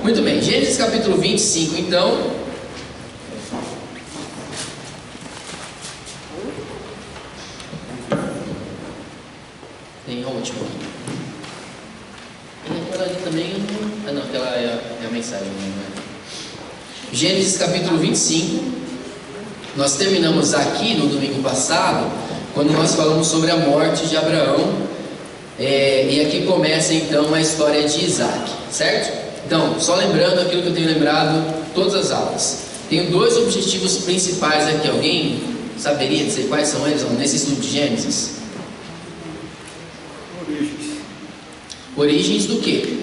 Muito bem, Gênesis capítulo 25, então. Tem a última. E aquela ali também. Ah, não, aquela é a mensagem, né? Gênesis capítulo 25. Nós terminamos aqui no domingo passado, quando nós falamos sobre a morte de Abraão. E aqui começa então a história de Isaac, certo? Então, só lembrando aquilo que eu tenho lembrado todas as aulas. Tenho dois objetivos principais aqui. Alguém saberia dizer quais são eles nesse estudo de Gênesis? Origens do quê?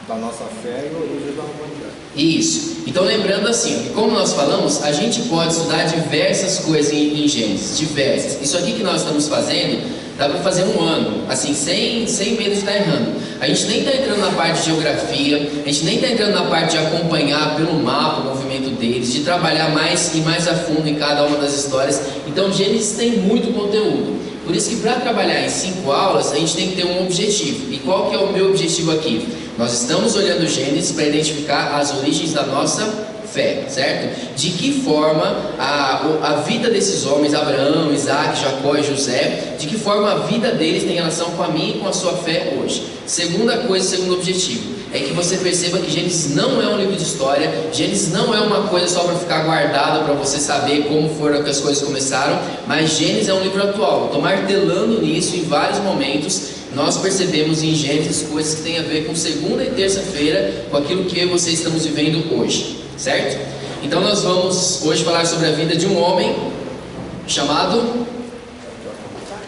Da nossa fé e origens da humanidade. Isso. Então, lembrando assim, como nós falamos, a gente pode estudar diversas coisas em Gênesis, diversas. Isso aqui que nós estamos fazendo, dá para fazer um ano, assim, sem medo de estar errando. A gente nem está entrando na parte de geografia, a gente nem está entrando na parte de acompanhar pelo mapa o movimento deles, de trabalhar mais e mais a fundo em cada uma das histórias. Então, Gênesis tem muito conteúdo. Por isso que para trabalhar em 5 aulas, a gente tem que ter um objetivo. E qual que é o meu objetivo aqui? Nós estamos olhando Gênesis para identificar as origens da nossa fé, certo? De que forma a vida desses homens, Abraão, Isaac, Jacó e José, de que forma a vida deles tem relação com a minha e com a sua fé hoje. Segunda coisa, segundo objetivo, é que você perceba que Gênesis não é um livro de história, Gênesis não é uma coisa só para ficar guardado, para você saber como foram que as coisas começaram, mas Gênesis é um livro atual. Estou martelando nisso em vários momentos. Nós percebemos em Gênesis coisas que têm a ver com segunda e terça-feira, com aquilo que eu e você estamos vivendo hoje, certo? Então nós vamos hoje falar sobre a vida de um homem chamado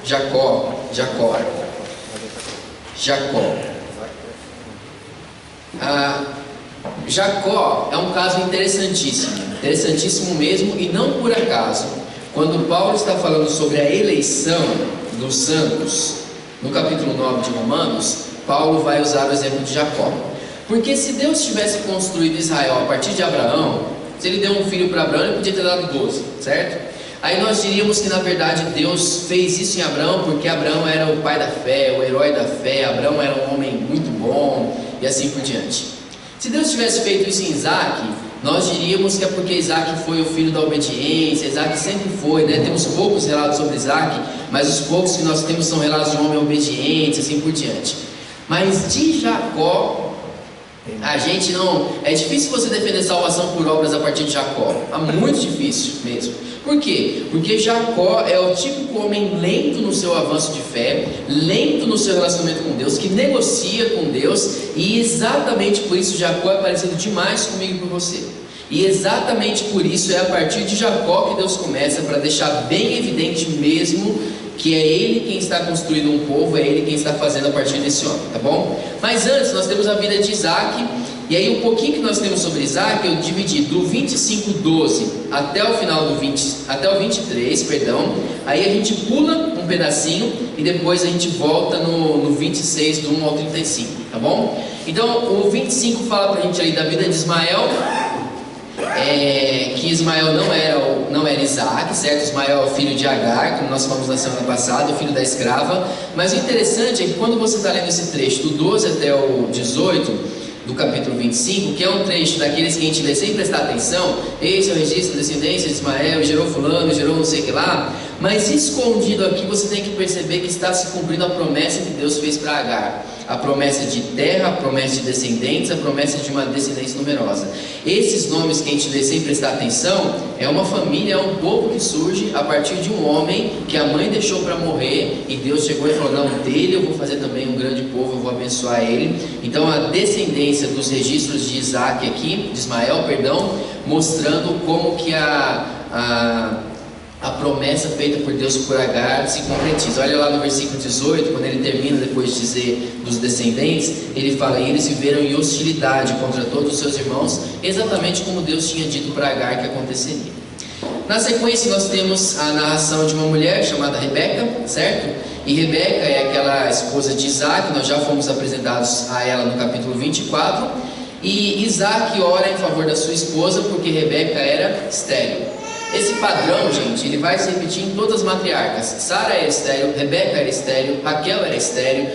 Jacó. Jacó é um caso interessantíssimo mesmo, e não por acaso. Quando Paulo está falando sobre a eleição dos santos, no capítulo 9 de Romanos, Paulo vai usar o exemplo de Jacó. Porque se Deus tivesse construído Israel a partir de Abraão, se ele deu um filho para Abraão, ele podia ter dado 12, certo? Aí nós diríamos que na verdade Deus fez isso em Abraão porque Abraão era o pai da fé, o herói da fé, Abraão era um homem muito bom e assim por diante. Se Deus tivesse feito isso em Isaac, nós diríamos que é porque Isaac foi o filho da obediência. Isaac sempre foi, né? Temos poucos relatos sobre Isaac, mas os poucos que nós temos são relatos de um homem obediente, assim por diante. Mas de Jacó, a gente não... É difícil você defender salvação por obras a partir de Jacó. É muito difícil mesmo. Por quê? Porque Jacó é o típico homem lento no seu avanço de fé, lento no seu relacionamento com Deus, que negocia com Deus, e exatamente por isso Jacó é parecido demais comigo e com você. E exatamente por isso é a partir de Jacó que Deus começa, para deixar bem evidente mesmo que é Ele quem está construindo um povo, é Ele quem está fazendo a partir desse homem, tá bom? Mas antes nós temos a vida de Isaac. E aí um pouquinho que nós temos sobre Isaac, eu dividi do 25:12 até o final até o 23, perdão. Aí a gente pula um pedacinho e depois a gente volta no 26, do 1 ao 35, tá bom? Então o 25 fala pra gente aí da vida de Ismael, que Ismael não era Isaac, certo? Ismael é o filho de Agar, como nós falamos na semana passada, o filho da escrava. Mas o interessante é que quando você está lendo esse trecho do 12 até o 18 do capítulo 25, que é um trecho daqueles que a gente lê sem prestar atenção, esse é o registro da descendência de Ismael, gerou fulano, gerou não sei o que lá, mas escondido aqui você tem que perceber que está se cumprindo a promessa que Deus fez para Agar, a promessa de terra, a promessa de descendentes, a promessa de uma descendência numerosa. Esses nomes que a gente lê sem prestar atenção, é uma família, é um povo que surge a partir de um homem que a mãe deixou para morrer, e Deus chegou e falou, não, dele eu vou fazer também um grande povo, eu vou abençoar ele. Então a descendência dos registros de Isaac aqui, de Ismael, perdão, mostrando como que a promessa feita por Deus por Agar se concretiza. Olha lá no versículo 18, quando ele termina depois de dizer dos descendentes, ele fala, e eles viveram em hostilidade contra todos os seus irmãos, exatamente como Deus tinha dito para Agar que aconteceria. Na sequência nós temos a narração de uma mulher chamada Rebeca, certo? E Rebeca é aquela esposa de Isaac, nós já fomos apresentados a ela no capítulo 24, e Isaac ora em favor da sua esposa porque Rebeca era estéril. Esse padrão, gente, ele vai se repetir em todas as matriarcas. Sara era estéril, Rebeca era estéril, Raquel era estéril.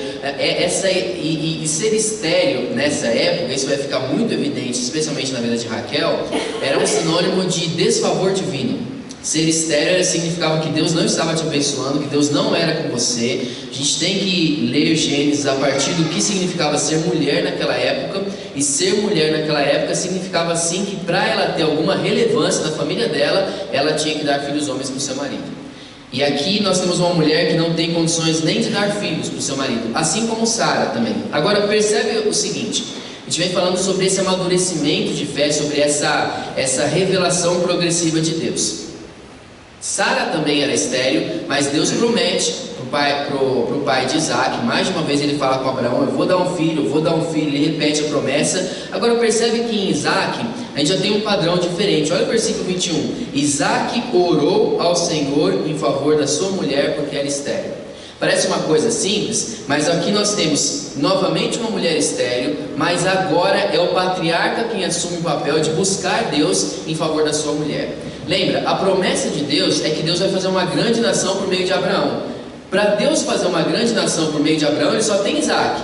E ser estéril nessa época, isso vai ficar muito evidente, especialmente na vida de Raquel, era um sinônimo de desfavor divino. Ser estéril significava que Deus não estava te abençoando, que Deus não era com você. A gente tem que ler Gênesis a partir do que significava ser mulher naquela época. E ser mulher naquela época significava assim que para ela ter alguma relevância na família dela, ela tinha que dar filhos homens para o seu marido. E aqui nós temos uma mulher que não tem condições nem de dar filhos para o seu marido, assim como Sara também. Agora percebe o seguinte: a gente vem falando sobre esse amadurecimento de fé, sobre essa revelação progressiva de Deus. Sara também era estéril, mas Deus promete para o pai de Isaac. Mais de uma vez ele fala com Abraão: eu vou dar um filho, ele repete a promessa. Agora percebe que em Isaac a gente já tem um padrão diferente. Olha o versículo 21. Isaac orou ao Senhor em favor da sua mulher porque era estéril. Parece uma coisa simples, mas aqui nós temos novamente uma mulher estéril, mas agora é o patriarca quem assume o papel de buscar Deus em favor da sua mulher. Lembra, a promessa de Deus é que Deus vai fazer uma grande nação por meio de Abraão. Para Deus fazer uma grande nação por meio de Abraão, ele só tem Isaac.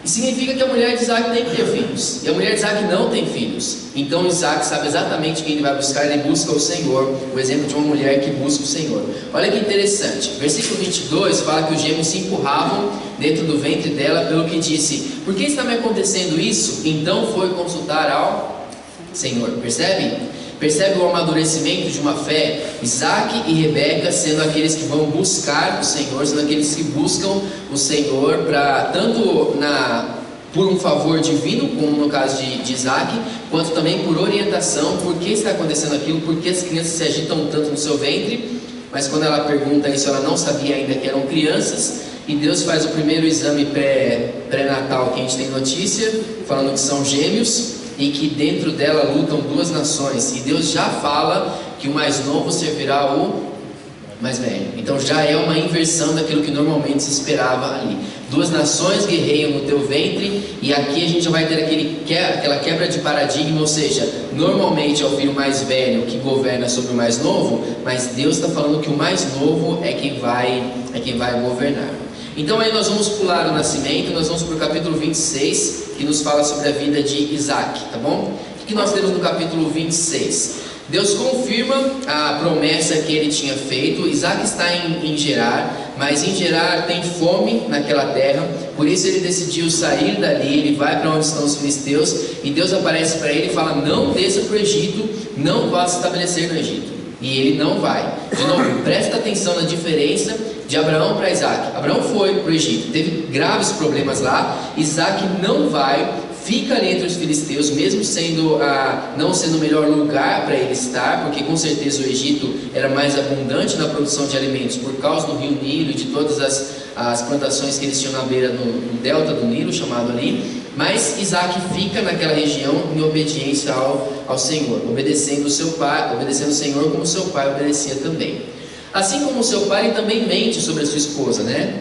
E significa que a mulher de Isaac tem que ter filhos. E a mulher de Isaac não tem filhos. Então Isaac sabe exatamente quem ele vai buscar. Ele busca o Senhor. O exemplo de uma mulher que busca o Senhor. Olha que interessante. Versículo 22 fala que os gêmeos se empurravam dentro do ventre dela, pelo que disse: por que está me acontecendo isso? Então foi consultar ao Senhor. Percebe o amadurecimento de uma fé? Isaac e Rebeca sendo aqueles que vão buscar o Senhor, sendo aqueles que buscam o Senhor por um favor divino, como no caso de Isaac, quanto também por orientação. Por que está acontecendo aquilo? Por que as crianças se agitam tanto no seu ventre? Mas quando ela pergunta isso, ela não sabia ainda que eram crianças. E Deus faz o primeiro exame pré-natal que a gente tem notícia, falando que são gêmeos, e que dentro dela lutam duas nações. E Deus já fala que o mais novo servirá o mais velho. Então já é uma inversão daquilo que normalmente se esperava ali. Duas nações guerreiam no teu ventre. E aqui a gente já vai ter aquela quebra de paradigma. Ou seja, normalmente é o filho mais velho que governa sobre o mais novo, mas Deus está falando que o mais novo é quem vai governar. Então aí nós vamos pular o nascimento, nós vamos para o capítulo 26, que nos fala sobre a vida de Isaac, tá bom? O que nós temos no capítulo 26? Deus confirma a promessa que ele tinha feito. Isaac está em Gerar, mas em Gerar tem fome naquela terra, por isso ele decidiu sair dali. Ele vai para onde estão os filisteus, e Deus aparece para ele e fala: não desça para o Egito, não vá se estabelecer no Egito. E ele não vai. De novo, presta atenção na diferença de Abraão para Isaac. Abraão foi para o Egito, teve graves problemas lá. Isaac não vai, fica ali entre os filisteus, mesmo não sendo o melhor lugar para ele estar, porque com certeza o Egito era mais abundante na produção de alimentos por causa do rio Nilo e de todas as plantações que eles tinham na beira no delta do Nilo, chamado ali. Mas Isaac fica naquela região em obediência ao Senhor, obedecendo o Senhor como seu pai obedecia também. Assim como o seu pai, ele também mente sobre a sua esposa, né?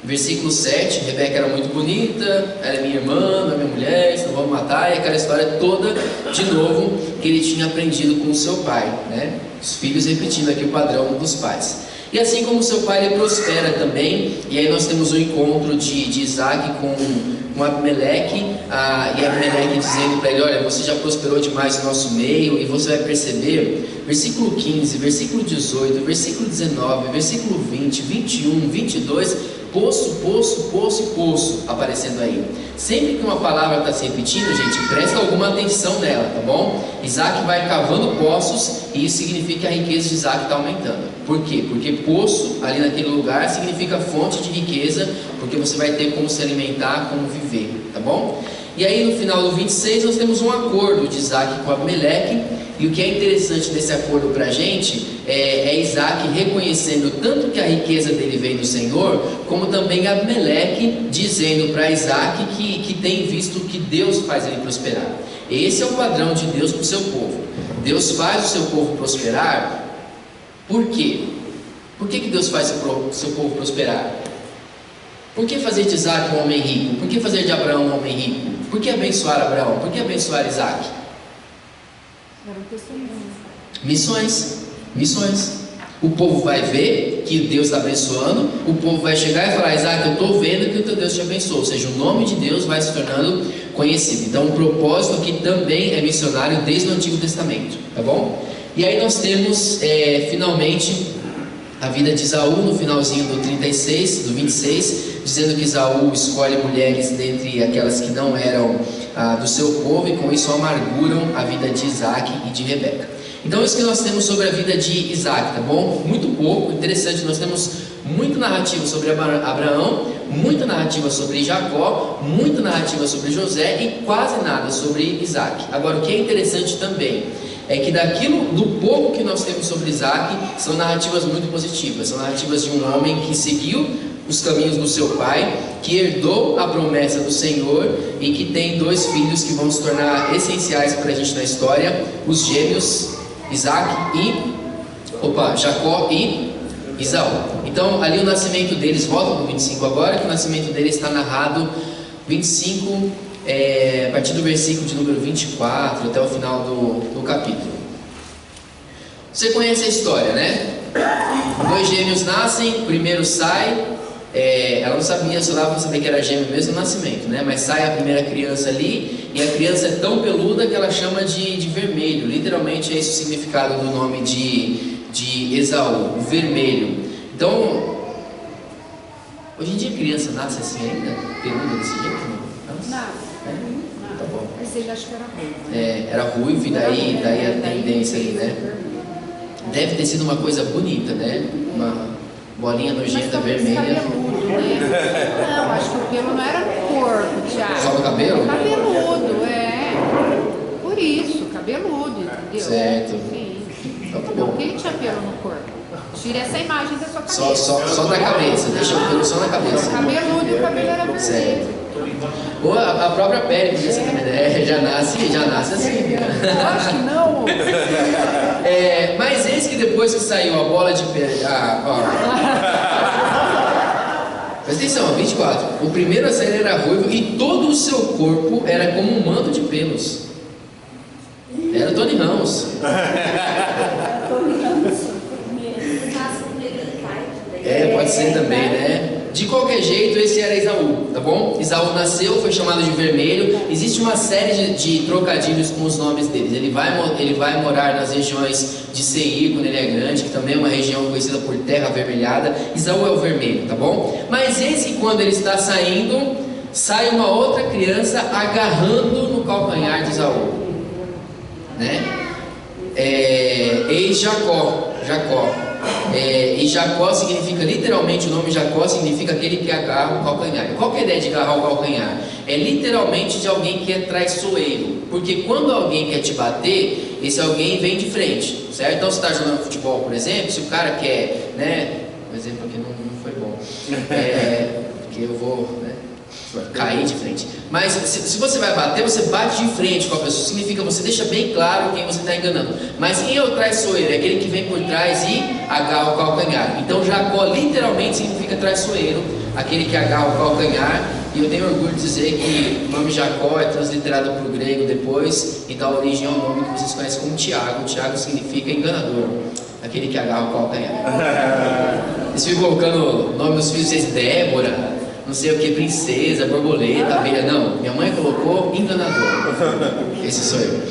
Versículo 7, Rebeca era muito bonita, ela é minha irmã, não é minha mulher, não vamos matar. E aquela história toda, de novo, que ele tinha aprendido com o seu pai, né? Os filhos repetindo aqui o padrão dos pais. E assim como o seu pai, ele prospera também. E aí nós temos o encontro de Isaac com Abimeleque, e Abimeleque dizendo para ele: olha, você já prosperou demais no nosso meio. E você vai perceber, versículo 15, versículo 18, versículo 19, versículo 20, 21, 22, poço, poço, poço e poço aparecendo aí. Sempre que uma palavra está se repetindo, gente, presta alguma atenção nela, tá bom? Isaac vai cavando poços, e isso significa que a riqueza de Isaac está aumentando. Por quê? Porque poço ali naquele lugar significa fonte de riqueza, porque você vai ter como se alimentar, como viver, tá bom? E aí no final do 26 nós temos um acordo de Isaac com Abimeleque. E o que é interessante nesse acordo para a gente é Isaac reconhecendo tanto que a riqueza dele vem do Senhor, como também Abimeleque dizendo para Isaac que tem visto que Deus faz ele prosperar. Esse é o padrão de Deus para o seu povo. Deus faz o seu povo prosperar. Por quê? Por que Deus faz o seu povo prosperar? Por que fazer de Isaac um homem rico? Por que fazer de Abraão um homem rico? Por que abençoar Abraão? Por que abençoar Isaac? Missões. Missões. O povo vai ver que Deus está abençoando, o povo vai chegar e falar: Isaac, eu estou vendo que o teu Deus te abençoou. Ou seja, o nome de Deus vai se tornando conhecido. Então o propósito aqui também é missionário desde o Antigo Testamento, tá bom? E aí nós temos finalmente a vida de Esaú no finalzinho do 36, do 26, dizendo que Esaú escolhe mulheres dentre aquelas que não eram do seu povo, e com isso amarguram a vida de Isaac e de Rebeca. Então isso que nós temos sobre a vida de Isaac, tá bom? Muito pouco, interessante, nós temos muita narrativa sobre Abraão, muita narrativa sobre Jacó, muita narrativa sobre José e quase nada sobre Isaac. Agora, o que é interessante também é que do pouco que nós temos sobre Isaac, são narrativas muito positivas, são narrativas de um homem que seguiu os caminhos do seu pai, que herdou a promessa do Senhor e que tem 2 filhos que vão se tornar essenciais para a gente na história, os gêmeos Jacó e Esaú. Então ali o nascimento deles, volta para o 25 agora, que o nascimento deles está narrado 25, a partir do versículo de número 24 até o final do capítulo. Você conhece a história, né? 2 gêmeos nascem, o primeiro sai, ela não sabia, só dava para saber que era gêmeo mesmo no nascimento, né? Mas sai a primeira criança ali, e a criança é tão peluda que ela chama de vermelho. Literalmente é esse o significado do nome de Esaú, o vermelho. Então, hoje em dia a criança nasce assim ainda? Peluda desse jeito? Não. Tá bom. Mas ele acho que era ruivo. Era ruivo, e daí a tendência ali, né? Deve ter sido uma coisa bonita, né? Uma bolinha nojenta vermelha. Cabeludo, né? Não, acho que o pelo não era no corpo, Thiago. Só no cabelo? Cabeludo, Por isso, cabeludo, entendeu? Certo. Sim. Então tá Não bom. que ele tinha pelo no corpo. Tira essa imagem da sua cabeça. Só da cabeça, deixa o pelo só na cabeça. Cabeludo e o cabelo era vermelho. Certo. Ou a própria pele podia ser também, né? Já nasce assim. Eu acho que não. Mas eis que depois que saiu a bola de pele. Presta atenção, 24. O primeiro a sair era ruivo e todo o seu corpo era como um manto de pelos. Era Tony Ramos. Pode ser também, né? De qualquer jeito, esse era Esaú, tá bom? Esaú nasceu, foi chamado de vermelho. Existe uma série de trocadilhos com os nomes deles. Ele vai morar nas regiões de Seir, quando ele é grande, que também é uma região conhecida por terra avermelhada. Esaú é o vermelho, tá bom? Mas eis que quando ele está saindo, sai uma outra criança agarrando no calcanhar de Esaú, né? Eis Jacó. E Jacó significa, literalmente, o nome Jacó significa aquele que agarra o calcanhar. Qual que é a ideia de agarrar o calcanhar? É literalmente de alguém que é traiçoeiro. Porque quando alguém quer te bater, esse alguém vem de frente, certo? Então você está jogando futebol, por exemplo, se o cara quer, né? Um exemplo aqui não foi bom, porque eu vou, né, cair de frente. Mas se você vai bater, você bate de frente com a pessoa. Significa você deixa bem claro quem você está enganando. Mas quem é o traiçoeiro? É aquele que vem por trás e agarra o calcanhar. Então Jacó literalmente significa traiçoeiro, aquele que agarra o calcanhar. E eu tenho orgulho de dizer que o nome Jacó é transliterado para o grego depois e dá origem ao nome que vocês conhecem como Tiago. Tiago significa enganador, aquele que agarra o calcanhar. Eles ficam colocando o nome dos filhos de vocês, Débora, não sei o que, princesa, borboleta, abelha. Não, minha mãe colocou enganador. Esse sou eu.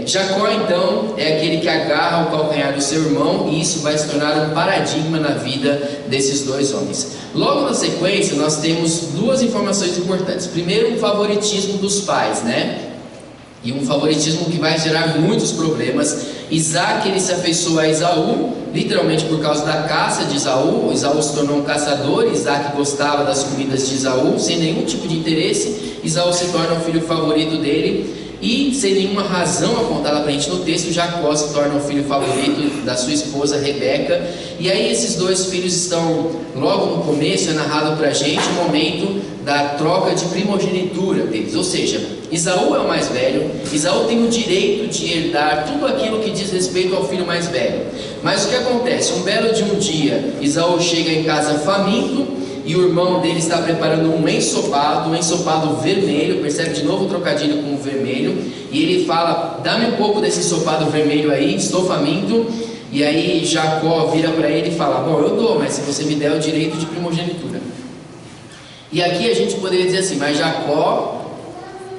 Jacó então é aquele que agarra o calcanhar do seu irmão, e isso vai se tornar um paradigma na vida desses 2 homens. Logo na sequência nós temos 2 informações importantes. Primeiro, um favoritismo dos pais, né? E um favoritismo que vai gerar muitos problemas. Isaac, ele se afeiçoa a Esaú, literalmente por causa da caça de Esaú. Esaú se tornou um caçador, Isaac gostava das comidas de Esaú, sem nenhum tipo de interesse. Esaú se torna o filho favorito dele, e sem nenhuma razão apontada para a gente no texto, Jacó se torna o filho favorito da sua esposa Rebeca. E aí esses 2 filhos estão, logo no começo é narrado para a gente o momento da troca de primogenitura deles. Ou seja, Esaú é o mais velho, Esaú tem o direito de herdar tudo aquilo que diz respeito ao filho mais velho. Mas o que acontece? Um belo de um dia, Esaú chega em casa faminto, e e o irmão dele está preparando um ensopado vermelho. Percebe de novo o trocadilho com o vermelho, e ele fala: dá-me um pouco desse ensopado vermelho aí, estou faminto. E aí Jacó vira para ele e fala: bom, eu dou, mas se você me der o direito de primogenitura. E aqui a gente poderia dizer assim: mas Jacó,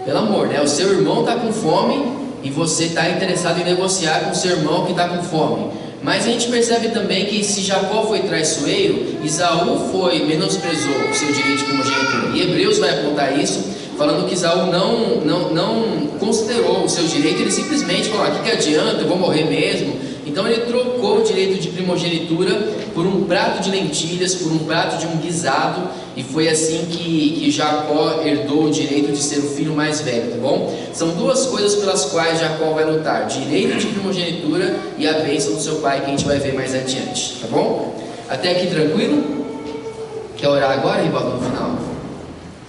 pelo amor, né? O seu irmão está com fome e você está interessado em negociar com o seu irmão que está com fome. Mas a gente percebe também que se Jacó foi traiçoeiro, Esaú menosprezou o seu direito de primogenitura. E Hebreus vai apontar isso, falando que Esaú não considerou o seu direito. Ele simplesmente falou: o que adianta, eu vou morrer mesmo. Então ele trocou o direito de primogenitura por um prato de lentilhas, por um prato de um guisado, e foi assim que Jacó herdou o direito de ser o filho mais velho, tá bom? São duas coisas pelas quais Jacó vai lutar: direito de primogenitura e a bênção do seu pai, que a gente vai ver mais adiante, tá bom? Até aqui tranquilo? Quer orar agora, Rivaldo, no final?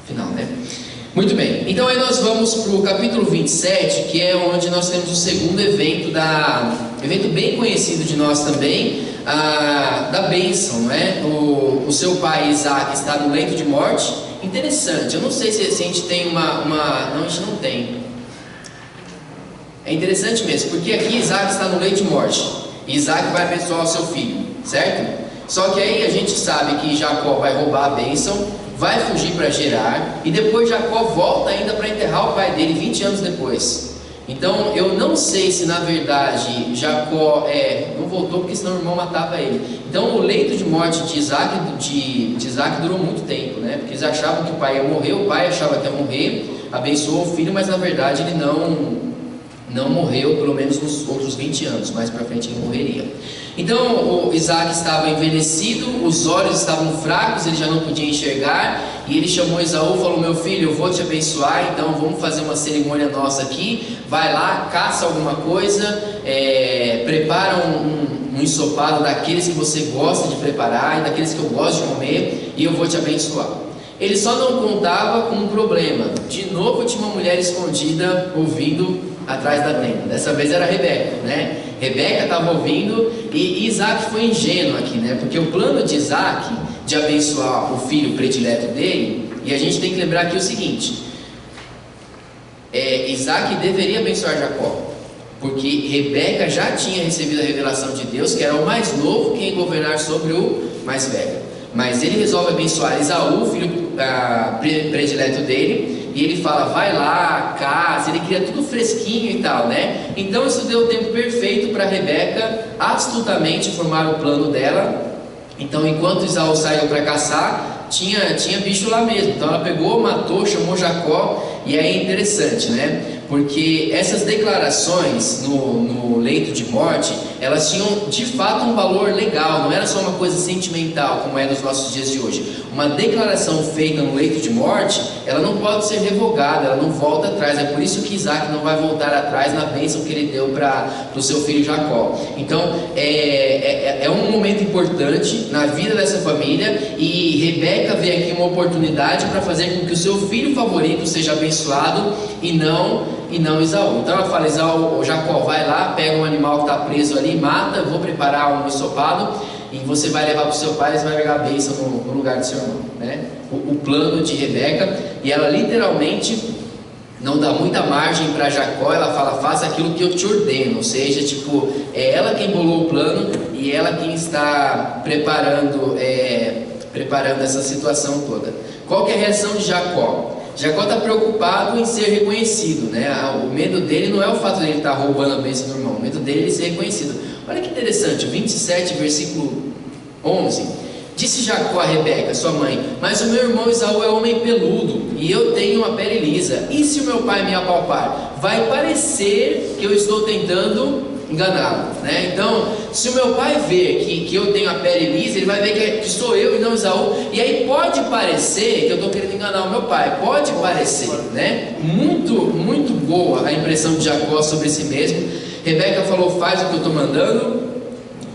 Final, né? Muito bem, então aí nós vamos para o capítulo 27, que é onde nós temos o segundo evento evento bem conhecido de nós também, da bênção, né? O seu pai Isaac está no leito de morte. Interessante, eu não sei se a gente tem não, a gente não tem. É interessante mesmo, porque aqui Isaac está no leito de morte, e Isaac vai abençoar o seu filho, certo? Só que aí a gente sabe que Jacó vai roubar a bênção, vai fugir para Gerar, e depois Jacó volta ainda para enterrar o pai dele 20 anos depois. Então eu não sei se na verdade Jacó não voltou, porque senão o irmão matava ele. Então o leito de morte de Isaac durou muito tempo, né? Porque eles achavam que o pai ia morrer, o pai achava que ia morrer, abençoou o filho, mas na verdade ele não morreu, pelo menos nos outros 20 anos, mais para frente ele morreria. Então o Isaac estava envelhecido, os olhos estavam fracos, ele já não podia enxergar, e ele chamou Esaú e falou: meu filho, eu vou te abençoar, então vamos fazer uma cerimônia nossa aqui, vai lá, caça alguma coisa, prepara um ensopado daqueles que você gosta de preparar, e daqueles que eu gosto de comer, e eu vou te abençoar. Ele só não contava com um problema: de novo tinha uma mulher escondida ouvindo atrás da tenda. Dessa vez era Rebeca, né? Rebeca estava ouvindo, e Isaac foi ingênuo aqui, né? Porque o plano de Isaac de abençoar o filho predileto dele, e a gente tem que lembrar aqui o seguinte: Isaac deveria abençoar Jacó, porque Rebeca já tinha recebido a revelação de Deus que era o mais novo que ia governar sobre o mais velho. Mas ele resolve abençoar Esaú, o filho predileto dele, e ele fala: vai lá, casa. Ele queria tudo fresquinho e tal, né? Então isso deu o tempo perfeito para Rebeca astutamente formar o plano dela. Então enquanto Esaú saiu para caçar, tinha bicho lá mesmo. Então ela pegou, matou, chamou Jacó. E aí é interessante, né? Porque essas declarações no leito de morte, elas tinham de fato um valor legal, não era só uma coisa sentimental como é nos nossos dias de hoje. Uma declaração feita no leito de morte, ela não pode ser revogada, ela não volta atrás. É por isso que Isaac não vai voltar atrás na bênção que ele deu para o seu filho Jacó. Então é um momento importante na vida dessa família, e Rebeca vê aqui uma oportunidade para fazer com que o seu filho favorito seja abençoado e não Esaú. Então ela fala: Jacó, vai lá, pega um animal que está preso ali, mata, vou preparar um ensopado, e você vai levar para o seu pai, e você vai pegar a bênção no lugar do seu irmão, né? O plano de Rebeca, e ela literalmente não dá muita margem para Jacó. Ela fala: faça aquilo que eu te ordeno. Ou seja, é ela quem bolou o plano, e ela quem está preparando essa situação toda. Qual que é a reação de Jacó? Jacó está preocupado em ser reconhecido, né? O medo dele não é o fato de ele estar roubando a bênção do irmão, o medo dele é ser reconhecido. Olha que interessante, o 27, versículo 11: disse Jacó a Rebeca, sua mãe: mas o meu irmão Esaú é homem peludo, e eu tenho uma pele lisa, e se o meu pai me apalpar, vai parecer que eu estou tentando enganá-lo, né? Então, se o meu pai ver que eu tenho a pele lisa, ele vai ver que sou eu e não Esaú, e aí pode parecer que eu estou querendo enganar o meu pai, pode parecer, né? Muito, muito boa a impressão de Jacó sobre si mesmo. Rebeca falou: faz o que eu estou mandando,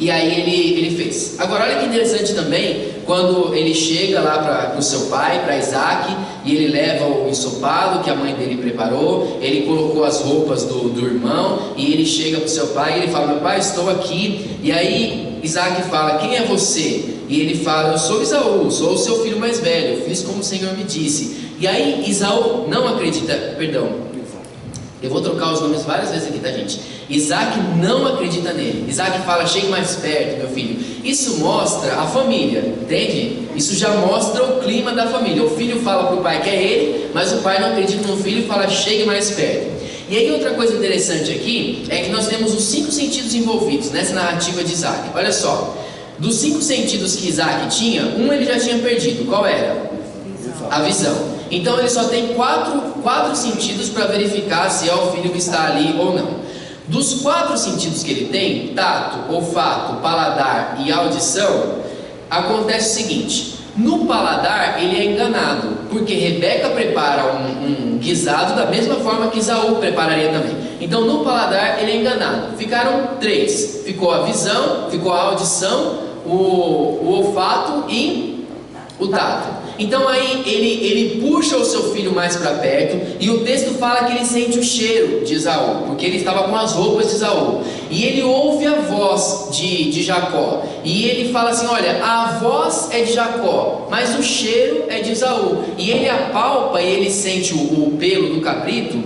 e aí ele fez. Agora olha que interessante também, quando ele chega lá para o seu pai, para Isaac, e ele leva o ensopado que a mãe dele preparou, ele colocou as roupas do irmão, e ele chega para o seu pai e ele fala: meu pai, estou aqui. E aí Isaac fala: quem é você? E ele fala: eu sou Esaú, sou o seu filho mais velho, fiz como o Senhor me disse. E aí Esaú não acredita, perdão, eu vou trocar os nomes várias vezes aqui, tá, gente? Isaac não acredita nele. Isaac fala: chegue mais perto, meu filho. Isso mostra a família, entende? Isso já mostra o clima da família. O filho fala para o pai que é ele, mas o pai não acredita no filho e fala: chegue mais perto. E aí outra coisa interessante aqui é que nós temos os 5 sentidos envolvidos nessa narrativa de Isaac. Olha só, dos 5 sentidos que Isaac tinha, um ele já tinha perdido. Qual era? A visão. Então ele só tem quatro sentidos para verificar se é o filho que está ali ou não. Dos 4 sentidos que ele tem, tato, olfato, paladar e audição, acontece o seguinte: no paladar ele é enganado, porque Rebeca prepara um guisado da mesma forma que Esaú prepararia também. Então no paladar ele é enganado. Ficaram 3, ficou a visão, ficou a audição, o olfato e o tato. Então aí ele puxa o seu filho mais para perto, e o texto fala que ele sente o cheiro de Esaú, porque ele estava com as roupas de Esaú, e ele ouve a voz de Jacó, e ele fala assim: olha, a voz é de Jacó, mas o cheiro é de Esaú. E ele apalpa e ele sente o pelo do cabrito.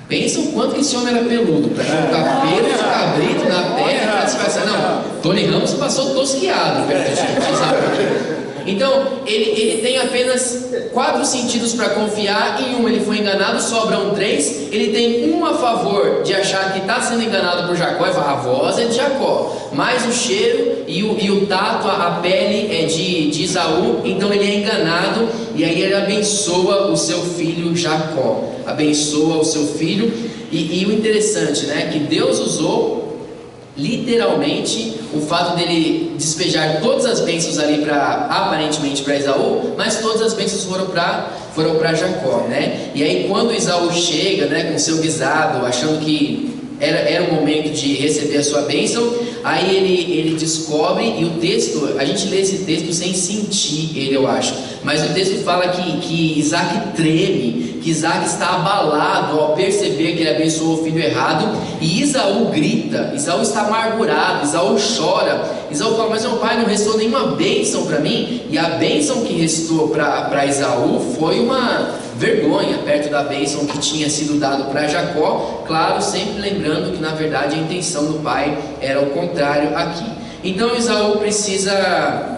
Pensa o quanto que esse homem era peludo, para colocar pelo de cabrito na terra para disfarçar. Não, Tony Ramos passou tosquiado perto de Esaú. Então, ele tem apenas 4 sentidos para confiar, em um ele foi enganado, sobram 3. Ele tem um a favor de achar que está sendo enganado por Jacó, e fala: a voz é de Jacó, mas o cheiro e o tato, a pele é de Esaú. Então ele é enganado, e aí ele abençoa o seu filho Jacó, abençoa o seu filho. E o interessante, né, que Deus usou literalmente o fato dele despejar todas as bênçãos ali aparentemente para Esaú, mas todas as bênçãos foram para Jacó, né? E aí quando Esaú chega, né, com seu guisado, achando que era o momento de receber a sua bênção, aí ele descobre, e o texto, a gente lê esse texto sem sentir ele, eu acho, mas o texto fala que Isaac treme, que Isaac está abalado ao perceber que ele abençoou o filho errado, e Esaú grita, Esaú está amargurado, Esaú chora, Esaú fala: mas meu pai, não restou nenhuma bênção para mim. E a bênção que restou para Esaú foi uma vergonha perto da bênção que tinha sido dado para Jacó, claro, sempre lembrando que na verdade a intenção do pai era o contrário aqui. Então Esaú precisa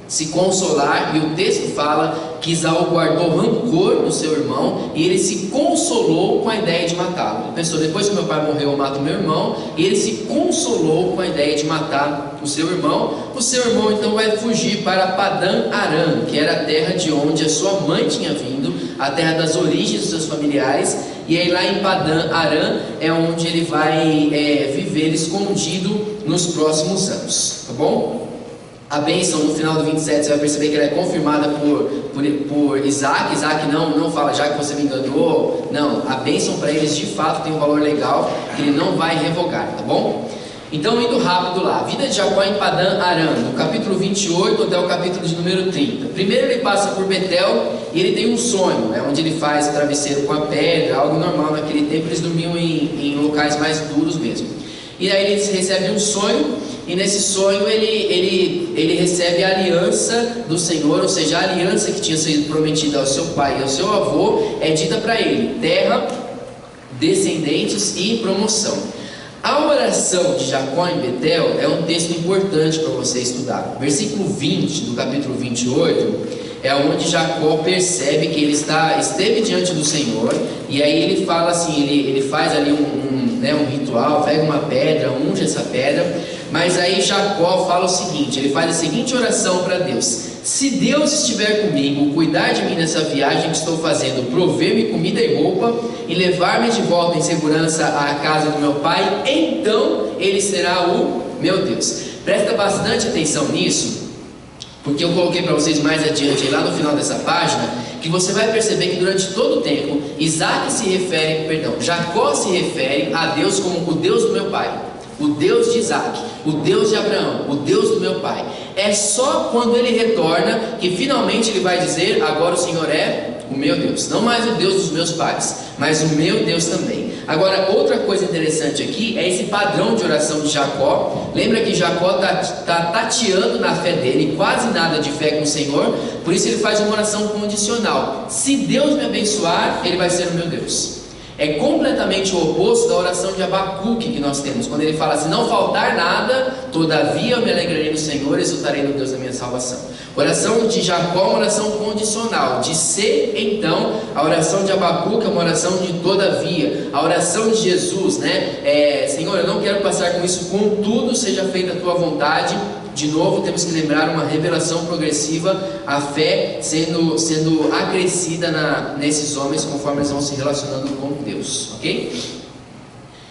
se consolar, e o texto fala que Esaú guardou rancor do seu irmão, e ele se consolou com a ideia de matá-lo. Ele pensou: depois que meu pai morreu, eu mato meu irmão. E ele se consolou com a ideia de matar o seu irmão. O seu irmão então vai fugir para Padã Arã, que era a terra de onde a sua mãe tinha vindo, a terra das origens dos seus familiares. E aí lá em Padã Arã é onde ele vai viver escondido nos próximos anos, tá bom? A bênção no final do 27, você vai perceber que ela é confirmada por Isaac. Isaac não fala: já que você me enganou. Não, a bênção para eles de fato tem um valor legal que ele não vai revogar, tá bom? Então, indo rápido lá, a vida de Jacó em Padã Arã, do capítulo 28 até o capítulo de número 30. Primeiro ele passa por Betel e ele tem um sonho, né, onde ele faz travesseiro com a pedra, algo normal naquele tempo. Eles dormiam em locais mais duros mesmo. E aí ele recebe um sonho, e nesse sonho ele recebe a aliança do Senhor, ou seja, a aliança que tinha sido prometida ao seu pai e ao seu avô é dita para ele: terra, descendentes e promoção. A oração de Jacó em Betel é um texto importante para você estudar. Versículo 20 do capítulo 28 é onde Jacó percebe que ele esteve diante do Senhor, e aí ele fala assim, ele faz ali um ritual, pega uma pedra, unge essa pedra, mas aí Jacó fala o seguinte, ele faz a seguinte oração para Deus: se Deus estiver comigo, cuidar de mim nessa viagem que estou fazendo, prover-me comida e roupa e levar-me de volta em segurança à casa do meu pai, então ele será o meu Deus. Presta bastante atenção nisso, porque eu coloquei para vocês mais adiante, lá no final dessa página, que você vai perceber que durante todo o tempo, Jacó se refere a Deus como o Deus do meu pai, o Deus de Isaac, o Deus de Abraão, o Deus do meu pai. É só quando ele retorna que finalmente ele vai dizer: agora o Senhor é o meu Deus. Não mais o Deus dos meus pais, mas o meu Deus também. Agora, outra coisa interessante aqui é esse padrão de oração de Jacó. Lembra que Jacó está tateando na fé dele, quase nada de fé com o Senhor, por isso ele faz uma oração condicional. Se Deus me abençoar, ele vai ser o meu Deus. É completamente o oposto da oração de Abacuque que nós temos, quando ele fala assim: não faltar nada, todavia eu me alegrarei no Senhor, exultarei no Deus da minha salvação. A oração de Jacó é uma oração condicional, de ser então. A oração de Abacuque é uma oração de todavia. A oração de Jesus, né? Senhor, eu não quero passar com isso, contudo seja feita a tua vontade. De novo, temos que lembrar uma revelação progressiva, a fé sendo acrescida nesses homens conforme eles vão se relacionando com Deus, ok?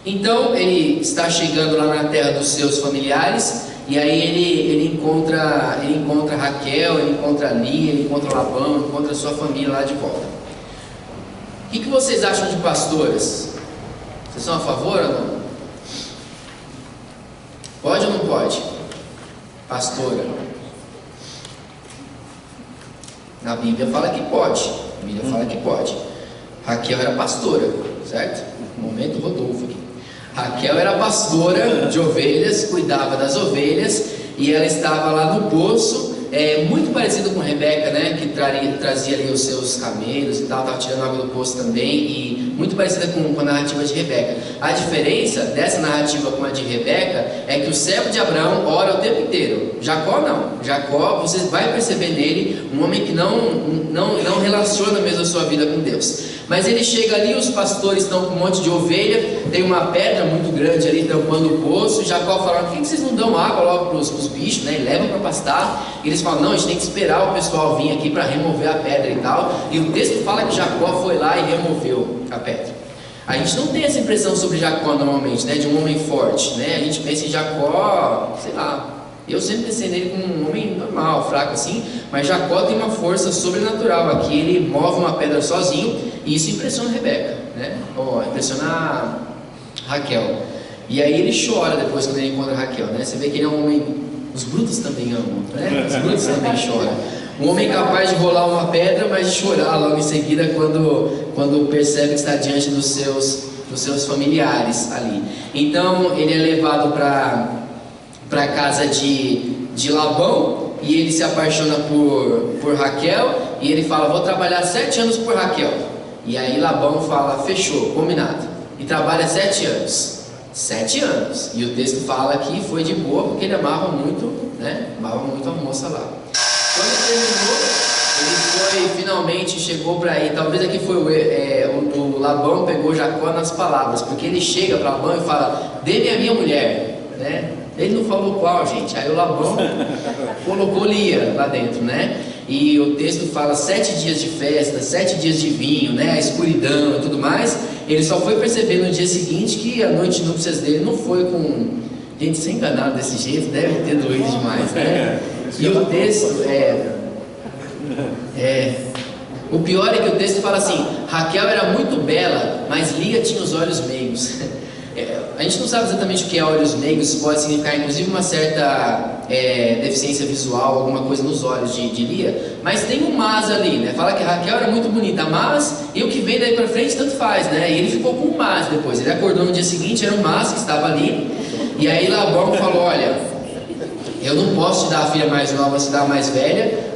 Então, ele está chegando lá na terra dos seus familiares, e aí ele encontra Raquel, ele encontra Lia, ele encontra Labão, encontra a sua família lá de volta. O que vocês acham de pastoras? Vocês são a favor ou não? Pode ou não pode? Pastora. Na Bíblia fala que pode. A Bíblia fala que pode. Raquel era pastora, certo? Momento Rodolfo aqui. Raquel era pastora de ovelhas, cuidava das ovelhas, e ela estava lá no poço, muito parecido com Rebeca, né? Que trazia ali os seus camelos e tal, estava tirando água do poço também, e muito parecida com a narrativa de Rebeca. A diferença dessa narrativa com a de Rebeca é que o servo de Abraão ora o tempo inteiro. Jacó não. Jacó, você vai perceber nele um homem que não relaciona mesmo a sua vida com Deus. Mas ele chega ali, os pastores estão com um monte de ovelha, tem uma pedra muito grande ali tampando o poço. Jacó fala: por que vocês não dão água logo para os bichos, né? E levam para pastar. E eles falam: não, a gente tem que esperar o pessoal vir aqui para remover a pedra e tal. E o texto fala que Jacó foi lá e removeu a pedra. A gente não tem essa impressão sobre Jacó normalmente, né? De um homem forte, né? A gente pensa em Jacó, sei lá. Eu sempre pensei nele como um homem normal, fraco assim, mas Jacó tem uma força sobrenatural aqui. Ele move uma pedra sozinho, e isso impressiona Rebeca, né? Impressiona Raquel. E aí ele chora depois quando ele encontra Raquel, né? Você vê que ele é um homem. Os brutos também amam, né? Os brutos também choram. Um homem capaz de rolar uma pedra, mas de chorar logo em seguida quando percebe que está diante dos seus familiares ali. Então ele é levado para a casa de Labão, e ele se apaixona por Raquel, e ele fala: vou trabalhar 7 anos por Raquel. E aí Labão fala: fechou, combinado. E trabalha 7 anos. 7 anos. E o texto fala que foi de boa, porque ele amava muito, né? Amava muito a moça lá. Quando ele terminou, finalmente chegou para ir. Talvez aqui foi o Labão pegou Jacó nas palavras, porque ele chega para Labão e fala: dê-me a minha mulher, né? Ele não falou qual, gente. Aí o Labão colocou Lia lá dentro, né? E o texto fala 7 dias de festa, 7 dias de vinho, né? A escuridão e tudo mais. Ele só foi perceber no dia seguinte que a noite de núpcias dele não foi com... Gente, ser enganado desse jeito deve ter doído demais, né? E o texto o pior é que o texto fala assim: Raquel era muito bela, mas Lia tinha os olhos meigos. A gente não sabe exatamente o que é olhos meigos. Pode significar inclusive uma certa deficiência visual, alguma coisa nos olhos de Lia, mas tem um mas ali, né? Fala que Raquel era muito bonita, mas, e o que vem daí pra frente tanto faz, né? E ele ficou com um mas depois. Ele acordou no dia seguinte, era um mas que estava ali, e aí Labão falou: olha, eu não posso te dar a filha mais nova, te dar a mais velha.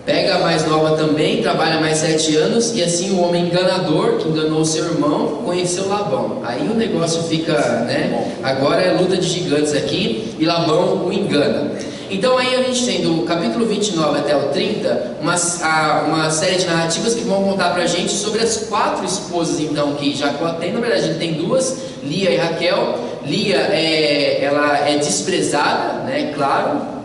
Pega a mais nova também, trabalha mais 7 anos. E assim o homem enganador, que enganou o seu irmão, conheceu Labão. Aí o negócio fica, né? Agora é luta de gigantes aqui, e Labão o engana. Então aí a gente tem do capítulo 29 até o 30 uma série de narrativas que vão contar pra gente sobre as 4 esposas então que Jacó tem. Na verdade ele tem 2, Lia e Raquel. Lia ela é desprezada, né? Claro,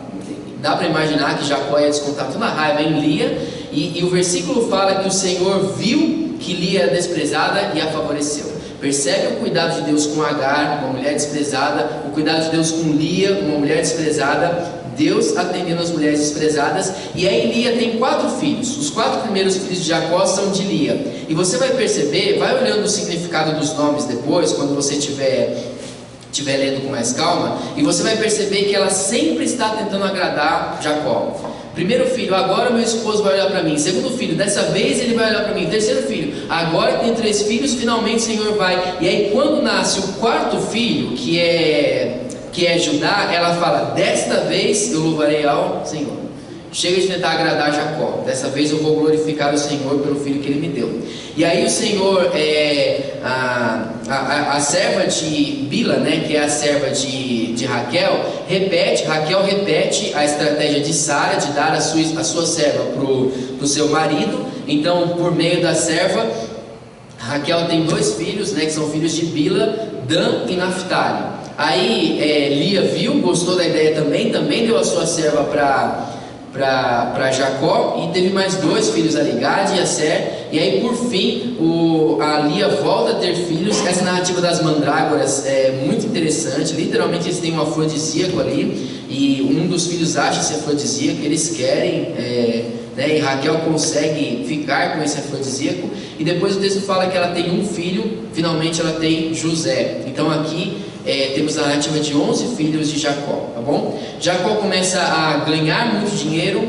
dá para imaginar que Jacó ia descontar toda a raiva em Lia, e o versículo fala que o Senhor viu que Lia era desprezada e a favoreceu. Percebe o cuidado de Deus com Agar, uma mulher desprezada, o cuidado de Deus com Lia, uma mulher desprezada, Deus atendendo as mulheres desprezadas. E aí Lia tem 4 filhos. Os 4 primeiros filhos de Jacó são de Lia, e você vai perceber, vai olhando o significado dos nomes depois, quando você estiver lendo com mais calma, e você vai perceber que ela sempre está tentando agradar Jacó. Primeiro filho, agora meu esposo vai olhar para mim. Segundo filho, dessa vez ele vai olhar para mim. Terceiro filho, agora que tem 3 filhos, finalmente o Senhor vai. E aí quando nasce o 4º filho, que é Judá, ela fala, desta vez eu louvarei ao Senhor. Chega de tentar agradar Jacó. Dessa vez eu vou glorificar o Senhor pelo filho que ele me deu. E aí o Senhor, a serva de Bila, né, que é a serva de Raquel repete a estratégia de Sara de dar a sua serva para o seu marido. Então, por meio da serva, Raquel tem 2 filhos, né, que são filhos de Bila, Dan e Naphtali. Aí Lia viu, gostou da ideia também deu a sua serva para Jacó, e teve mais 2 filhos ali, Gad e Aser. E aí por fim a Lia volta a ter filhos. Essa narrativa das mandrágoras é muito interessante. Literalmente eles têm um afrodisíaco ali, e um dos filhos acha esse afrodisíaco, eles querem, né, e Raquel consegue ficar com esse afrodisíaco. E depois o texto fala que ela tem um filho, finalmente ela tem José. Então aqui temos a narrativa de 11 filhos de Jacó, tá bom? Jacó começa a ganhar muito dinheiro,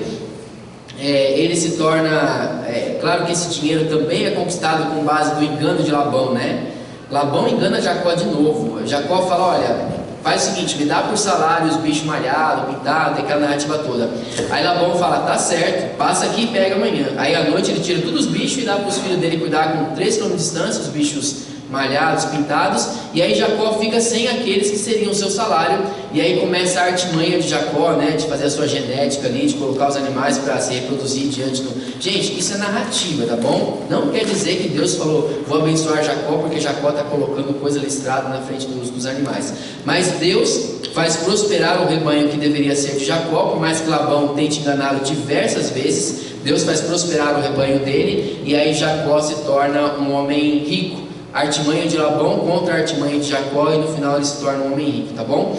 ele se torna, claro que esse dinheiro também é conquistado com base do engano de Labão, né? Labão engana Jacó de novo. Jacó fala, olha, faz o seguinte, me dá por salário os bichos malhados, pintado, tem aquela narrativa toda. Aí Labão fala, tá certo, passa aqui e pega amanhã. Aí à noite ele tira todos os bichos e dá para os filhos dele cuidar com 3 km de distância, os bichos malhados, pintados. E aí Jacó fica sem aqueles que seriam o seu salário. E aí começa a artimanha de Jacó, né, de fazer a sua genética ali, de colocar os animais para se reproduzir diante do... Gente, isso é narrativa, tá bom? Não quer dizer que Deus falou, vou abençoar Jacó porque Jacó está colocando coisa listrada na frente dos animais. Mas Deus faz prosperar o rebanho que deveria ser de Jacó, por mais que Labão tente enganá-lo diversas vezes. Deus faz prosperar o rebanho dele, e aí Jacó se torna um homem rico. Artimanha de Labão contra a artimanha de Jacó, e no final ele se torna um homem rico, tá bom?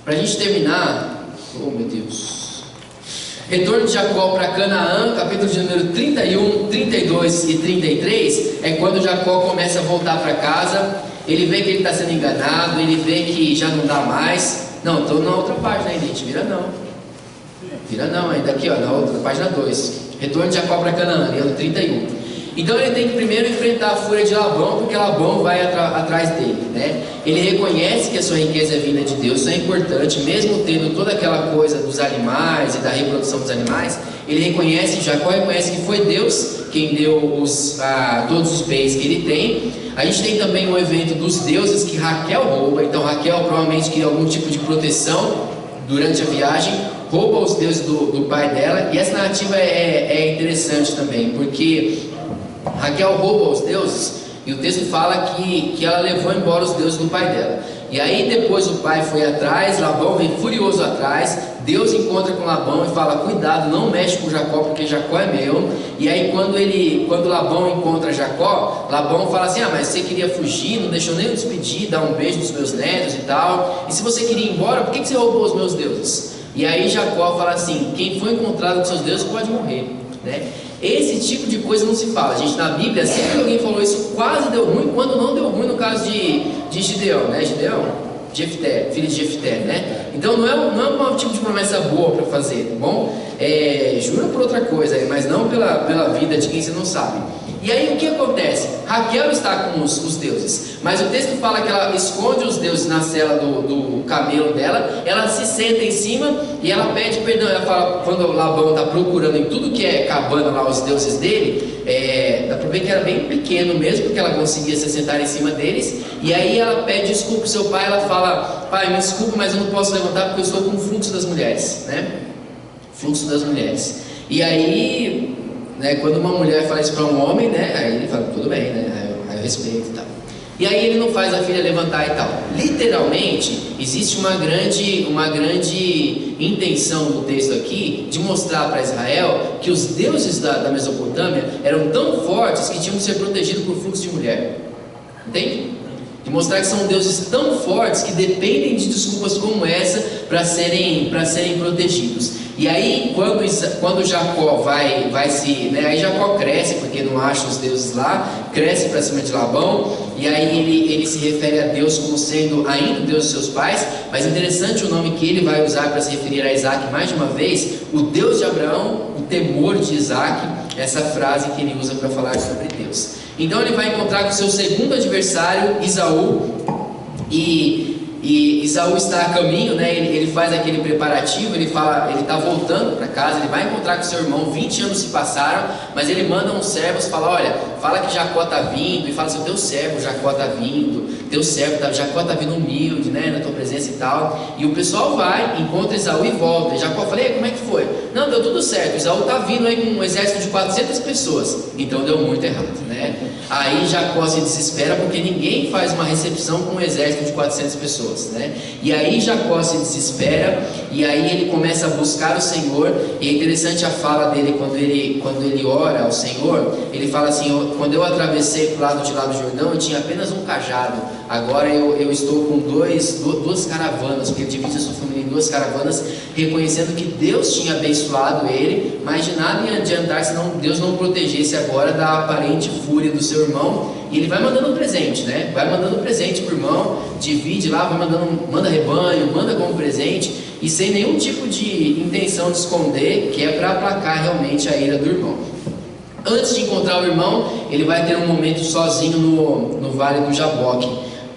Pra gente terminar, oh meu Deus, retorno de Jacó para Canaã, capítulo de número 31, 32 e 33, é quando Jacó começa a voltar para casa. Ele vê que ele está sendo enganado, ele vê que já não dá mais. Não, estou na outra página ainda, gente, vira não, ainda aqui ó, na outra, página 2, retorno de Jacó para Canaã, ali no 31. Então ele tem que primeiro enfrentar a fúria de Labão, porque Labão vai atrás dele, né? Ele reconhece que a sua riqueza é vinda de Deus, isso é importante, mesmo tendo toda aquela coisa dos animais e da reprodução dos animais. Ele reconhece, Jacó reconhece que foi Deus quem deu todos os bens que ele tem. A gente tem também um evento dos deuses que Raquel rouba. Então Raquel provavelmente queria algum tipo de proteção durante a viagem, rouba os deuses do pai dela. E essa narrativa é interessante também, porque Raquel rouba os deuses, e o texto fala que ela levou embora os deuses do pai dela. E aí depois o pai foi atrás, Labão vem furioso atrás, Deus encontra com Labão e fala, cuidado, não mexe com Jacó, porque Jacó é meu. E aí quando Labão encontra Jacó, Labão fala assim, mas você queria fugir, não deixou nem eu despedir, dar um beijo nos meus netos e tal, e se você queria ir embora, por que você roubou os meus deuses? E aí Jacó fala assim, quem foi encontrado com seus deuses pode morrer, né? Esse tipo de coisa não se fala, gente. Na Bíblia, sempre que alguém falou isso, quase deu ruim. Quando não deu ruim, no caso de Gideão, né? Jefté, filho de Jefté, né? Então não é um tipo de promessa boa para fazer, tá bom? Jura por outra coisa, mas não pela vida de quem você não sabe. E aí o que acontece? Raquel está com os deuses, mas o texto fala que ela esconde os deuses na cela do camelo dela. Ela se senta em cima e ela pede perdão. Ela fala, quando Labão está procurando em tudo que é cabana lá os deuses dele, dá para ver que era bem pequeno mesmo, porque ela conseguia se sentar em cima deles. E aí ela pede desculpa ao seu pai. Ela fala, pai, me desculpa, mas eu não posso levantar porque eu estou com o fluxo das mulheres, né? Fluxo das mulheres. E aí, né, quando uma mulher fala isso para um homem, né, aí ele fala, tudo bem, né, aí eu respeito e tal. E aí ele não faz a filha levantar e tal. Literalmente, existe uma grande intenção do texto aqui de mostrar para Israel que os deuses da Mesopotâmia eram tão fortes que tinham que ser protegidos por fluxo de mulher. Entende? De mostrar que são deuses tão fortes que dependem de desculpas como essa para serem protegidos. E aí quando Jacó vai se, né, aí Jacó cresce, porque não acha os deuses lá, cresce para cima de Labão, e aí ele se refere a Deus como sendo ainda o Deus de seus pais. Mas interessante o nome que ele vai usar para se referir a Isaac mais de uma vez: o Deus de Abraão, o temor de Isaac, essa frase que ele usa para falar sobre Deus. Então ele vai encontrar com seu segundo adversário, Esaú, e Esaú está a caminho, né? Ele faz aquele preparativo, ele está voltando para casa, ele vai encontrar com seu irmão. 20 anos se passaram, mas ele manda uns servos, fala que Jacó está vindo, e fala assim: teu servo Jacó está vindo, teu servo Jacó está vindo humilde, né, na tua presença e tal. E o pessoal vai, encontra Esaú e volta. E Jacó fala: como é que foi? Não, deu tudo certo, Esaú está vindo aí com um exército de 400 pessoas. Então deu muito errado, né? Aí Jacó se desespera, porque ninguém faz uma recepção com um exército de 400 pessoas, né? E aí Jacó se desespera, e aí ele começa a buscar o Senhor. E é interessante a fala dele quando ele ora ao Senhor. Ele fala assim: quando eu atravessei para o lado de lá do Jordão, eu tinha apenas um cajado, agora eu estou com duas caravanas, porque ele divide a sua família em duas caravanas, reconhecendo que Deus tinha abençoado ele, mas de nada ia adiantar se Deus não protegesse agora da aparente fúria do seu irmão. E ele vai mandando um presente, né? Vai mandando um presente para o irmão, divide lá, manda rebanho, manda como presente, e sem nenhum tipo de intenção de esconder, que é para aplacar realmente a ira do irmão. Antes de encontrar o irmão, ele vai ter um momento sozinho no Vale do Jaboque.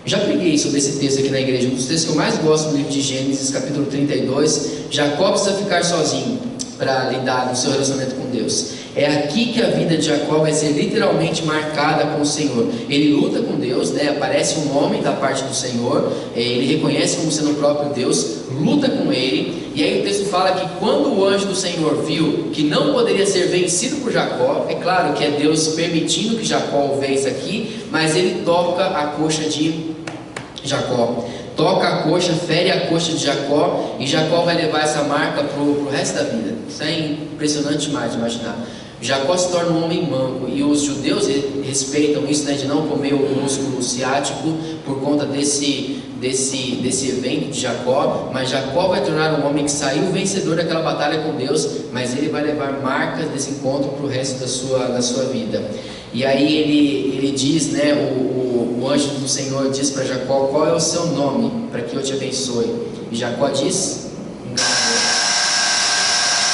Já preguei sobre esse texto aqui na igreja, um dos textos que eu mais gosto no livro de Gênesis, capítulo 32. Jacó precisa ficar sozinho para lidar com o seu relacionamento com Deus. É aqui que a vida de Jacó vai ser literalmente marcada com o Senhor. Ele luta com Deus, né? Aparece um homem da parte do Senhor, ele reconhece como sendo o próprio Deus, luta com ele. E aí o texto fala que quando o anjo do Senhor viu que não poderia ser vencido por Jacó, é claro que é Deus permitindo que Jacó o vença aqui, mas ele toca a coxa de Jacó, toca a coxa, fere a coxa de Jacó, e Jacó vai levar essa marca pro resto da vida. Isso é impressionante demais de imaginar. Jacó se torna um homem manco, e os judeus respeitam isso, né, de não comer o músculo ciático por conta desse evento de Jacó. Mas Jacó vai tornar um homem que saiu vencedor daquela batalha com Deus, mas ele vai levar marcas desse encontro para o resto da sua vida. E aí ele diz, né, o anjo do Senhor diz para Jacó: qual é o seu nome, para que eu te abençoe? E Jacó diz: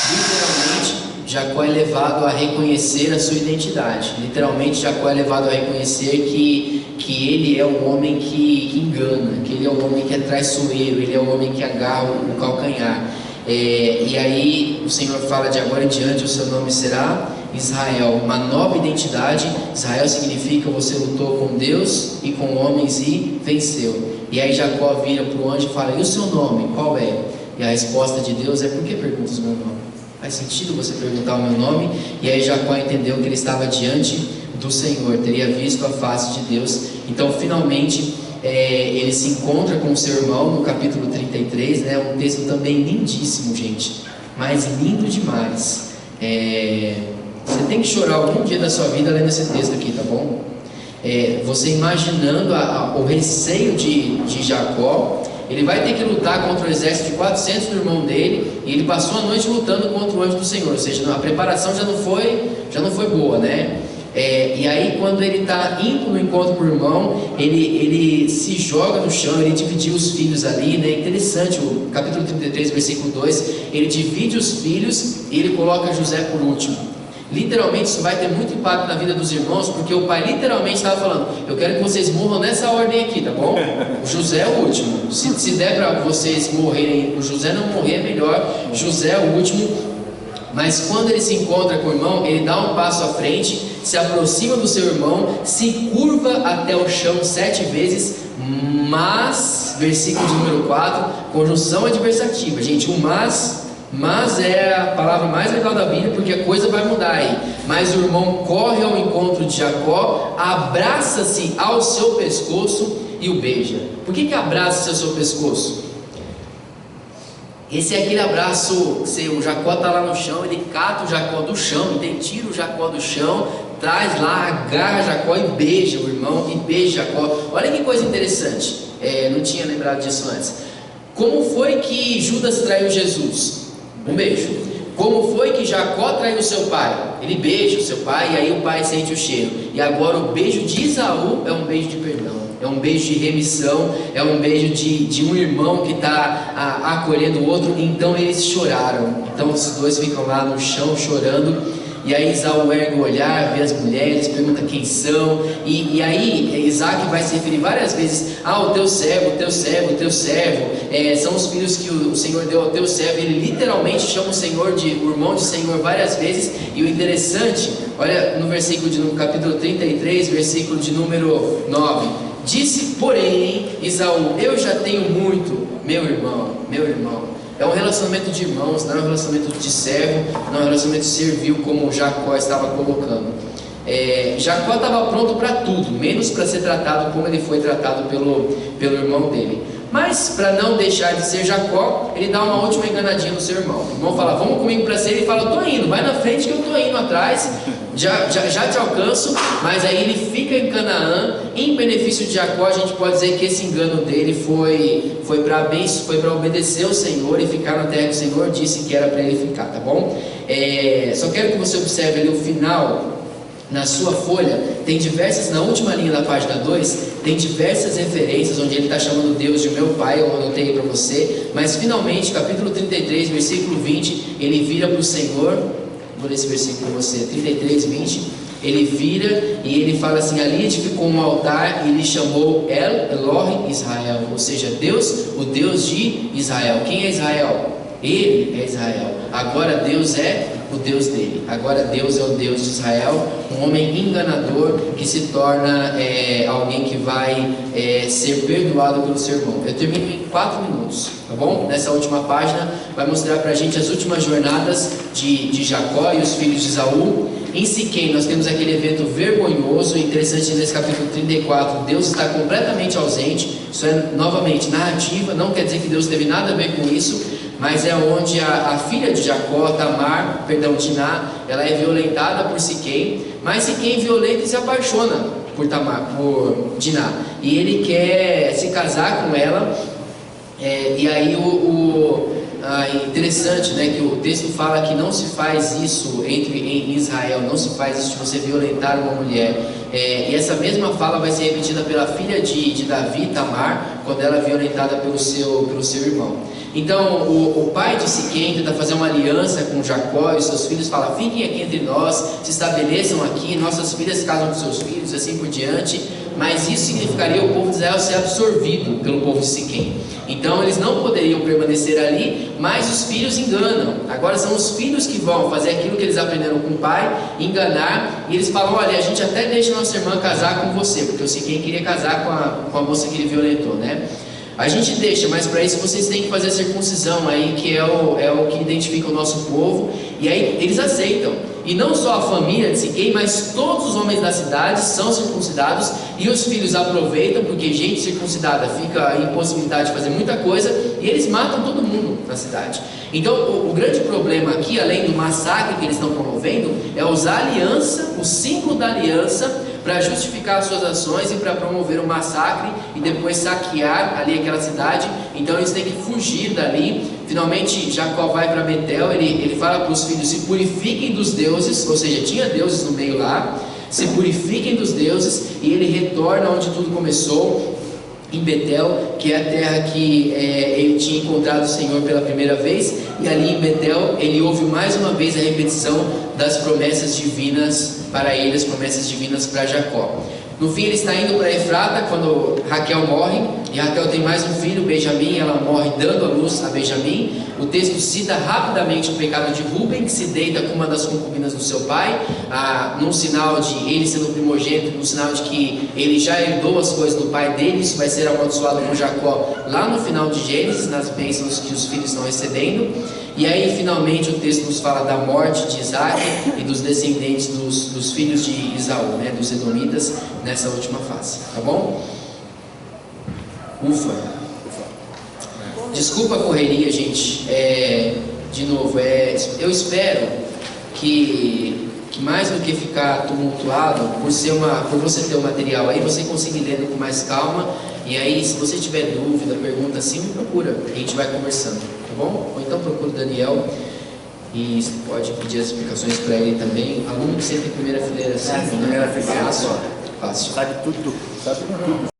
literalmente, Jacó é levado a reconhecer a sua identidade. Literalmente, Jacó é levado a reconhecer que ele é o homem que engana, que ele é o homem que é traiçoeiro, ele é o homem que agarra o calcanhar. E aí o Senhor fala: de agora em diante o seu nome será Israel, uma nova identidade. Israel significa você lutou com Deus e com homens e venceu. E aí Jacó vira para o anjo e fala: e o seu nome, qual é? E a resposta de Deus é: por que perguntas o meu nome? Faz sentido você perguntar o meu nome? E aí Jacó entendeu que ele estava diante do Senhor, teria visto a face de Deus. Então finalmente ele se encontra com o seu irmão no capítulo 33, né? Um texto também lindíssimo, gente, mas lindo demais. Você tem que chorar algum dia da sua vida lendo esse texto aqui, tá bom? Você imaginando o receio de Jacó. Ele vai ter que lutar contra o exército de 400 do irmão dele, e ele passou a noite lutando contra o anjo do Senhor. Ou seja, a preparação já não foi boa, né? E aí quando ele está indo no encontro com o irmão, ele se joga no chão, ele dividiu os filhos ali, né? Interessante, o capítulo 33, versículo 2, ele divide os filhos e ele coloca José por último. Literalmente isso vai ter muito impacto na vida dos irmãos, porque o pai literalmente estava falando: eu quero que vocês morram nessa ordem aqui, tá bom? O José é o último. Se der para vocês morrerem, o José não morrer é melhor, José é o último. Mas quando ele se encontra com o irmão, ele dá um passo à frente, se aproxima do seu irmão, se curva até o chão 7 vezes, mas, versículo de número 4, conjunção adversativa. Gente, o mas é a palavra mais legal da Bíblia, porque a coisa vai mudar aí. Mas o irmão corre ao encontro de Jacó, abraça-se ao seu pescoço e o beija. Por que abraça-se ao seu pescoço? Esse é aquele abraço, o Jacó está lá no chão, ele cata o Jacó do chão, ele tira o Jacó do chão, traz lá, agarra Jacó e beija o irmão, e beija Jacó. Olha que coisa interessante, não tinha lembrado disso antes. Como foi que Judas traiu Jesus? Um beijo. Como foi que Jacó traiu seu pai? Ele beija o seu pai e aí o pai sente o cheiro. E agora o beijo de Esaú é um beijo de perdão, é um beijo de remissão, é um beijo de um irmão que está acolhendo o outro. Então eles choraram. Então os dois ficam lá no chão chorando. E aí Esaú ergue o olhar, vê as mulheres, pergunta quem são. E aí Isaac vai se referir várias vezes: o teu servo, o teu servo, o teu servo. São os filhos que o Senhor deu ao teu servo. Ele literalmente chama o Senhor o irmão de Senhor várias vezes. E o interessante, olha no capítulo 33, versículo de número 9. Disse, porém, Esaú: eu já tenho muito, meu irmão, meu irmão. É um relacionamento de irmãos, não é um relacionamento de servo, não é um relacionamento servil como Jacó estava colocando. Jacó estava pronto para tudo, menos para ser tratado como ele foi tratado pelo irmão dele. Mas para não deixar de ser Jacó, ele dá uma última enganadinha no seu irmão. O irmão fala: vamos comigo para ser. Ele fala: eu estou indo, vai na frente que eu estou indo atrás, já te alcanço. Mas aí ele fica em Canaã. Em benefício de Jacó, a gente pode dizer que esse engano dele foi para obedecer ao Senhor e ficar na terra que o Senhor disse que era para ele ficar, tá bom? Só quero que você observe ali o final. Na sua folha, tem diversas, na última linha da página 2, tem diversas referências onde ele está chamando Deus de meu pai. Eu anotei aí para você. Mas finalmente, capítulo 33, versículo 20, ele vira para o Senhor. Vou ler esse versículo para você, 33, 20. Ele vira e ele fala assim: ali edificou um altar e ele chamou Elohe Israel, ou seja, Deus, o Deus de Israel. Quem é Israel? Ele é Israel. Agora Deus é o Deus dele. Agora Deus é o Deus de Israel. Um homem enganador que se torna alguém que vai ser perdoado pelo seu irmão. Eu termino em 4 minutos, tá bom? Nessa última página vai mostrar pra gente as últimas jornadas de Jacó e os filhos de Esaú. Em Siquém nós temos aquele evento vergonhoso. Interessante, nesse capítulo 34 Deus está completamente ausente. Isso é novamente narrativa, não quer dizer que Deus teve nada a ver com isso, mas é onde a filha de Jacó, Diná, ela é violentada por Siquém, mas Siquém violenta e se apaixona por Diná, e ele quer se casar com ela. E aí interessante, né, que o texto fala que não se faz isso em Israel, não se faz isso de você violentar uma mulher. E essa mesma fala vai ser repetida pela filha de Davi, Tamar, quando ela é violentada pelo seu irmão. Então o pai de Siquém tenta fazer uma aliança com Jacó e seus filhos, fala: fiquem aqui entre nós, se estabeleçam aqui, nossas filhas casam com seus filhos, assim por diante. Mas isso significaria o povo de Israel ser absorvido pelo povo de Siquém. Então eles não poderiam permanecer ali, mas os filhos enganam. Agora são os filhos que vão fazer aquilo que eles aprenderam com o pai, enganar. E eles falam: olha, a gente até deixa nossa irmã casar com você, porque o Siquém queria casar com a moça que ele violentou, né? A gente deixa, mas para isso vocês têm que fazer a circuncisão aí, que é o que identifica o nosso povo. E aí eles aceitam. E não só a família de Siquém, mas todos os homens da cidade são circuncidados. E os filhos aproveitam, porque gente circuncidada fica em possibilidade de fazer muita coisa, e eles matam todo mundo na cidade. Então o grande problema aqui, além do massacre que eles estão promovendo, é usar a aliança, o símbolo da aliança, para justificar as suas ações e para promover um massacre e depois saquear ali aquela cidade. Então eles têm que fugir dali. Finalmente Jacó vai para Betel. Ele fala para os filhos: se purifiquem dos deuses, ou seja, tinha deuses no meio lá, se purifiquem dos deuses. E ele retorna onde tudo começou, em Betel, que é a terra que ele tinha encontrado o Senhor pela primeira vez. E ali em Betel ele ouve mais uma vez a repetição das promessas divinas para ele, as promessas divinas para Jacó. No fim ele está indo para Efrata quando Raquel morre, e Raquel tem mais um filho, Benjamim. Ela morre dando à luz a Benjamim. O texto cita rapidamente o pecado de Rúben, que se deita com uma das concubinas do seu pai, num sinal de ele sendo primogênito, num sinal de que ele já herdou as coisas do pai dele. Isso vai ser amaldiçoado por Jacó lá no final de Gênesis, nas bênçãos que os filhos estão recebendo. E aí finalmente o texto nos fala da morte de Isaac e dos descendentes dos filhos de Esaú, né, dos edomitas, nessa última fase, tá bom? Ufa. Desculpa a correria, gente. De novo, eu espero que que mais do que ficar tumultuado, por você ter o material aí, você conseguir lendo com mais calma. E aí, se você tiver dúvida, pergunta assim, me procura, a gente vai conversando, tá bom? Ou então procura o Daniel e você pode pedir as explicações para ele também. Aluno que sempre em primeira fileira, assim, primeira fileira, fácil. sabe tudo.